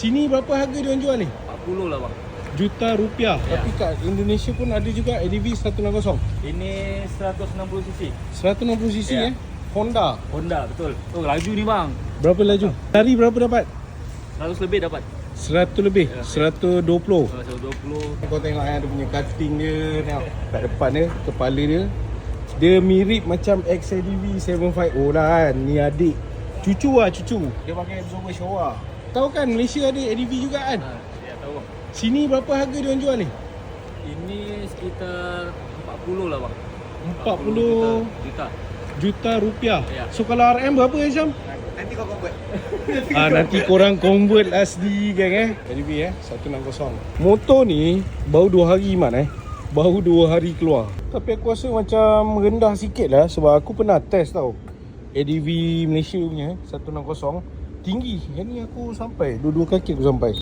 Sini berapa harga dia orang jual ni? 40 lah bang. Juta rupiah. Ya. Tapi kat Indonesia pun ada juga ADV 160. Ini 160cc. 160cc Ya. Honda. Honda betul. Oh laju ni bang. Berapa laju? Lari berapa dapat? 100 lebih dapat. 100 lebih. Ya. 120. 120. Kau tengok dia punya cutting dia, tengok kat depan dia, kepala dia. Dia mirip macam XADV 750 lah kan. Ni adik. Cucu lah, cucu. Dia pakai absorber Showa. Tahu kan Malaysia ada ADV juga kan? Ya tahu bang. Sini berapa harga dia orang jual ni? Ini sekitar 40 lah bang. 40 juta. juta rupiah. Ya. So kalau RM berapa Syam? Nanti kau convert. Nanti korang convert lah sendiri geng ADV 160. Motor ni baru 2 hari Iman baru 2 hari keluar. Tapi aku rasa macam rendah sikit lah. Sebab aku pernah test tau ADV Malaysia punya 160. Tinggi. Yang ni aku sampai, dua-dua kaki aku sampai.